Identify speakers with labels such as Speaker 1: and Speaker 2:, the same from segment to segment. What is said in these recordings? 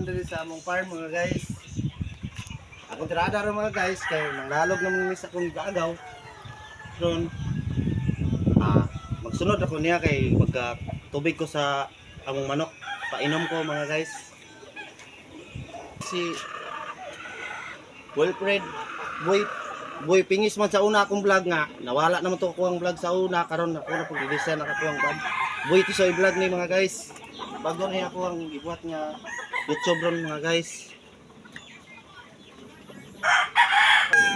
Speaker 1: karon diri sa among farm mga guys. Ako tirada ro mga guys kay nanglalog naman ni sa akong gagaw. Ron magsunod ako niya kay magka tubig ko sa among manok. Painom ko mga guys. Si Wilfred Boy pingis man sa una akong vlog nga nawala naman to ko ang vlog sa una karon ako na pag design nakakuha ang vlog. Boy to sa vlog ni mga guys. Bago na ako ang ibuhat nga YouTube ron mga guys.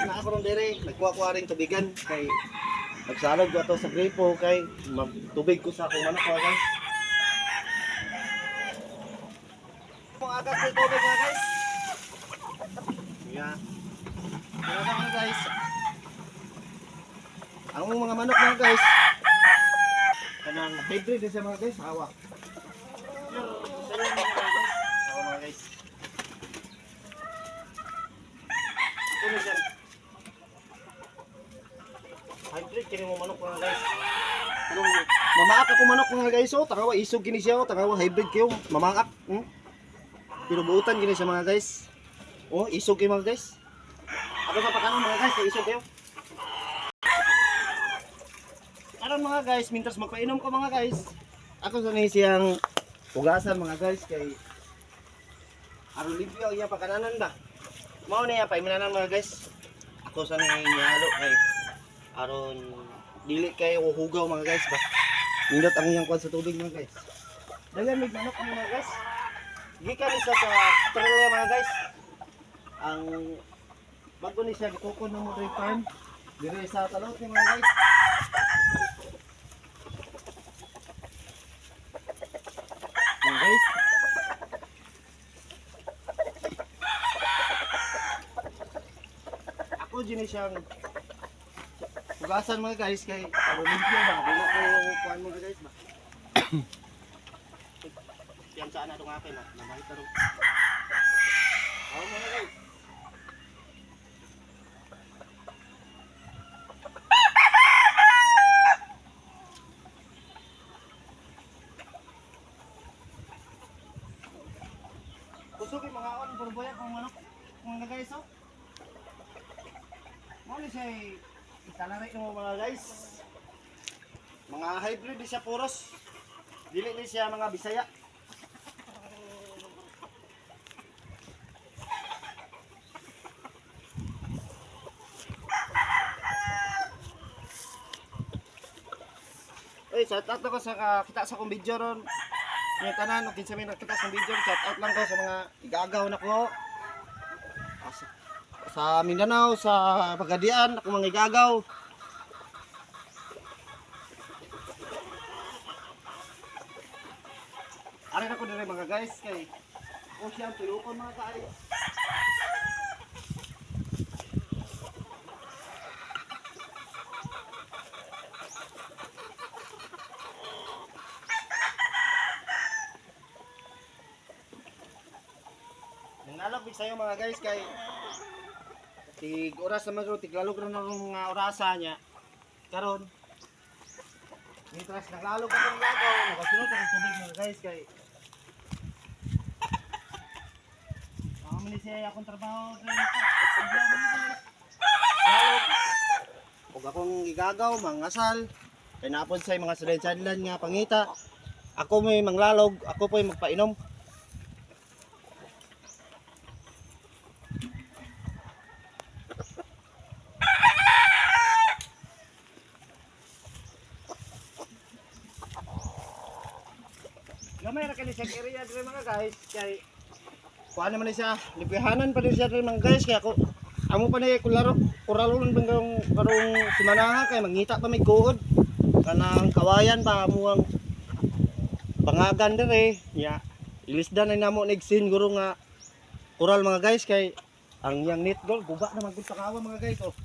Speaker 1: Na ako ron dire nagkuha ring tubigan kay nagsalog ko ato sa gripo kay magtubig ko sa akong manok mga guys. Kung agad ko tubig mga guys. Yeah. Kaya mga guys. Ang mga manok mga guys. Kanang hybrid din sa mga guys, hawa. Hawa mga guys. Ano dyan? Hybrid kini mo manok mga guys. Mamaak ako manok mga guys, oh, tangawa isog kini siya, oh, tangawa hybrid kayo, mamaak. Pero buutan kini siya mga guys. Oh, isog kayo mga guys. Ako sa pakanon mga guys, isog kayo. Aron mga guys, mintas magpainom ko mga guys. Ako sa siyang hugasan mga guys kay aron limpyo iya pakananan ba. Mao na iya paiminanan mga guys. Ako sa nihalo kay aron dili kay hugaw mga guys ba. Nindot ang iyang kwan sa tubig mga guys. Dagan mig manok mga guys. Gikan isa sa Australia mga guys. Ang bago ni siya gikukon na mo farm dire sa talot ni mga guys. Mga guys. Ako din siyang hugasan mga guys kay limpyo ba kuno ko kuan mga guys ba. Yan saan na dong akin na makita ro. Oh mga guys. Kusog yung mga on burboya kung manok mga guys oh. Mo ni siya itanari mo mga guys. Mga hybrid siya puros. Dili ni siya mga Bisaya. Shout out ko sa kita sa akong video ron. Yung tanan, kinsa may nakita sa video, shout out lang ko sa mga igagaw na ko. Sa Mindanao, sa Pagadian, ako mga igagaw. Arin ako dire mga guys, kay kung siyang tulukon mga guys. Nalabig sa'yo mga guys kay tig oras naman ro tiglalog na ng mga orasa niya karon mitras naglalog ka ng lagaw nakasunod ang tubig mga guys kay mali siya akong trabaho rin ug akong igagaw mangasal kay napon sa mga sadlan nga pangita ako may manglalog ako po'y magpainom. Gamay ra kani sa area dire mga guys kay kuan naman siya lipihanan pa din siya dire mga guys kaya ako amo pa ni kuralon banggang karong simanaha kay mangita pa may kuod kanang kawayan pa amo ang bangagan dire nya ilisdan na namo nigsin guro nga kural mga guys kay ang yang net goal guba na magud takawa mga guys oh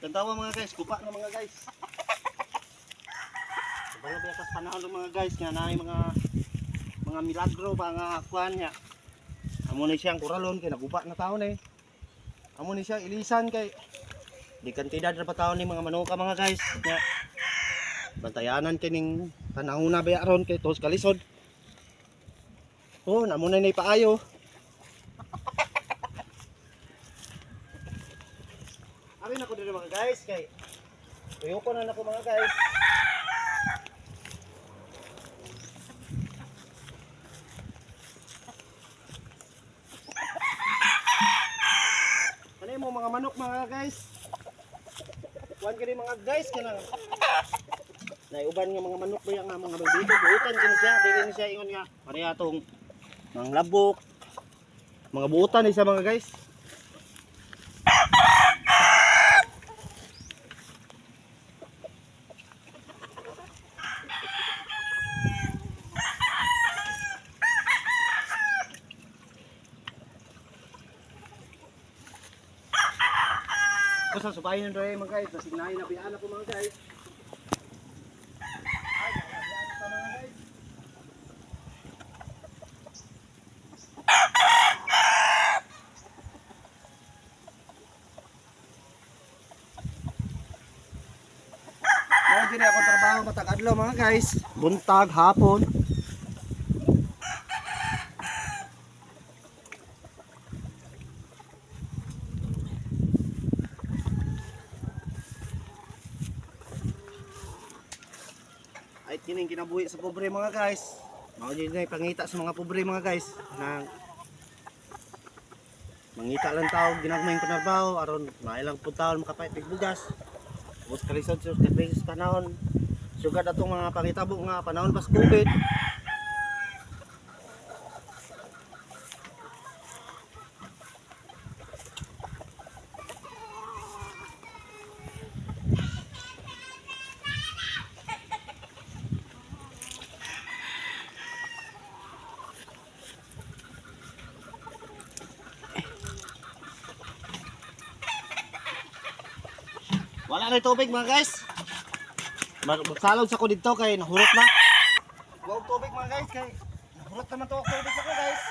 Speaker 1: tantawa mga guys guba na mga guys mga biyatas panahon ng mga guys nga naay mga milagro pa nga kuan niya. Amo ni siyang kuralon kay naguba na taon eh. Amo ni siya ilisan kay di kantidad ra pa taon ni mga manuka mga guys. Nya bantayanan kining panahon na baya ron kay tos kalisod. Oh, namo na ni paayo. Amin ako dito mga guys kay tuyoko na nako mga guys. Ano mo mga manok mga guys? Kuan kini mga guys kanang naiuban nga mga manok ba yang mga dito buutan kini siya, dili siya ingon nga pareha tong mga labok. Mga buutan ni siya mga guys. Basta subayin nyo rin mga guys, nasignahin na biyaan ako mga guys. Ay, nakabiyaan pa mga guys. Mga gini ako trabaho matag adlaw mga guys. Buntag, hapon. Ay kining kinabuhi sa pobre mga guys. Mao din na pangita sa mga pobre mga guys. Nang mangita lang tao ginagmayng panarbaho aron mailang pud taon makapait og bugas. Bus kalisod sa krisis panahon. Sugad atong mga pangitabo nga panahon pas COVID. Wala na tubig mga guys. Magsalog sa ko dito kay nahurot na. Huwag tubig mga guys kay nahurot naman to ang tubig ako guys.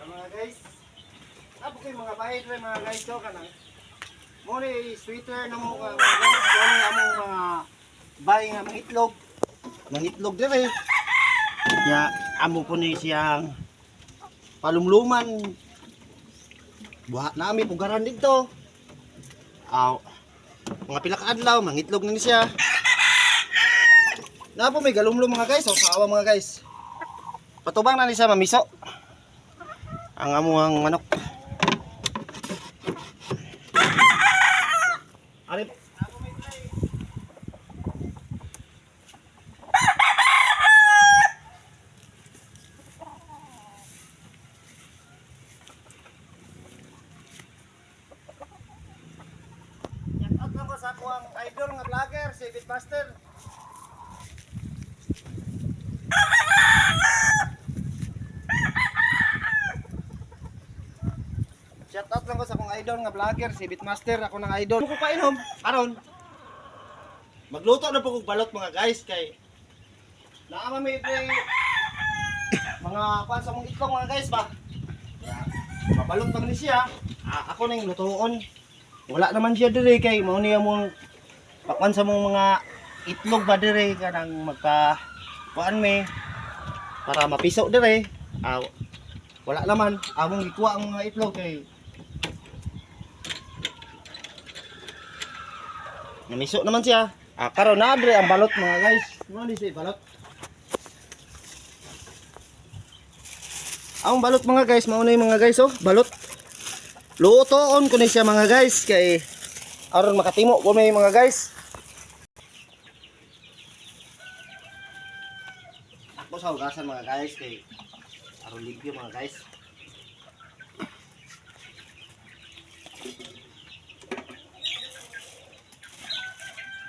Speaker 1: Mga guys, abo kay mga bahid rin mga guys to kanang mo ni sweater na mo mga guys, ano among mga bahay nga mga itlog. Mga itlog dire. Ya amo po ni siyang palumluman. Buhat nami pugaran dito. Aw. Mga pila ka adlaw, mga itlog na ni siya. Na po may galumlum mga guys, o sawa mga guys. Patubang na ni siya mamiso. Ang amuang manok. Ari. Yan ako sa kuang idol nga vlogger si Bitmaster. Shout out lang ko sa akong idol nga vlogger si Bitmaster, ako nang idol. Ko painom aron magluto na po kog balot mga guys kay naama may mga pan sa mong itlog mga guys ba. Mabalot naman ni siya. Ako ning lutuon. Wala naman siya dire kay mao niya mong pakman sa mong mga itlog ba dire kanang magpa kuan me para mapiso dire. Wala naman among gikuha ang mga itlog kay namiso naman siya. Karon na dre ang balot mga guys. Ano di siya balot? Ang balot mga guys, mao na yung mga guys oh, balot. Lutoon ko ni siya mga guys kay aron makatimo ko may mga guys. sa hugasan mga guys kay aron limpyo mga guys.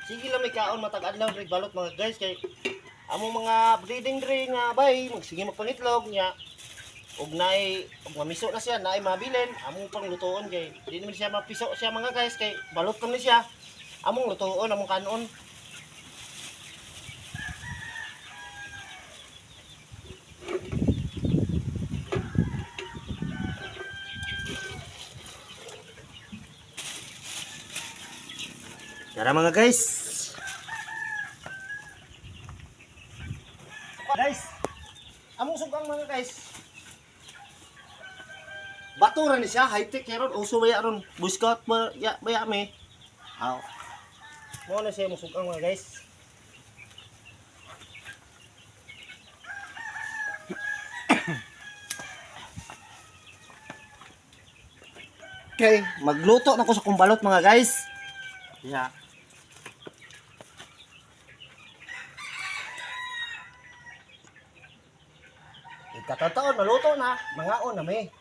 Speaker 1: Sige lang may kaon matag adlaw rig balot mga guys kay among mga breeding dre nga bay magsige magpangitlog nya ug ug mamiso na siya naay mabilin among pang lutuon kay di naman siya mapiso siya mga guys kay balot kami siya among lutuon among kanon. Tara mga guys. Guys, among sugang mga guys. Bato ra ni siya, high tech karon uso baya ron. Buskat baya me. Aw. Mo na siya among sugang mga guys. Okay, magluto na ko sa kumbalot mga guys. Yeah. Ikatataon, naluto na, mangaon na may.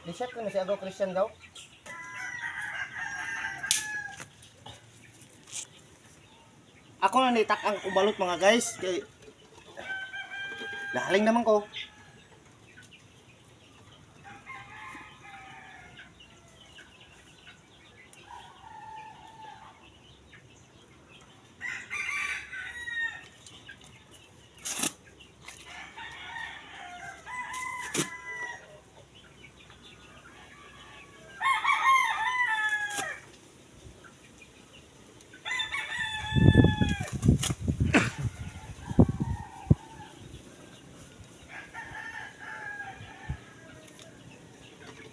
Speaker 1: Di-shot ko na si Agaw Christian daw. Ako na nitak ang kubalot mga guys. Kay galing naman ko.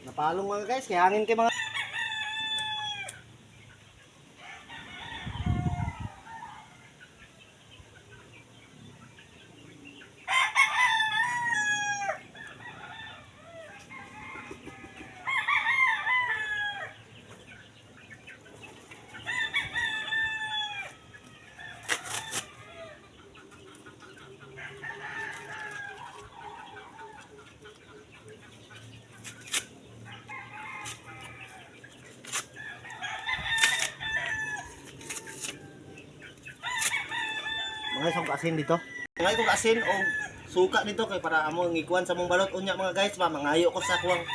Speaker 1: Napalong mga guys, kaya hangin kay mga isang asin dito. Ngay kong asin o suka dito kay para amo ngikuan sa mong balot unya mga guys, mangayo ko sa kuwang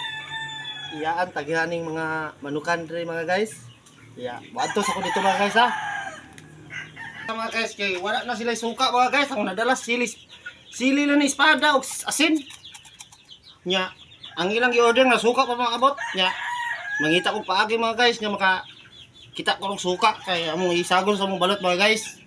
Speaker 1: iyaan tagihaning mga manukan dre mga guys. Iya, buadto sa ko dito mga guys ha. Mga guys kay wala na sila suka mga guys, ang nadala sili lang ni espada og asin. Nya, ang ilang gi-order na suka pa mga abot. Nya, mangita ko paagi mga guys nga maka kita ko ng suka kay among isagol sa mong balot mga guys.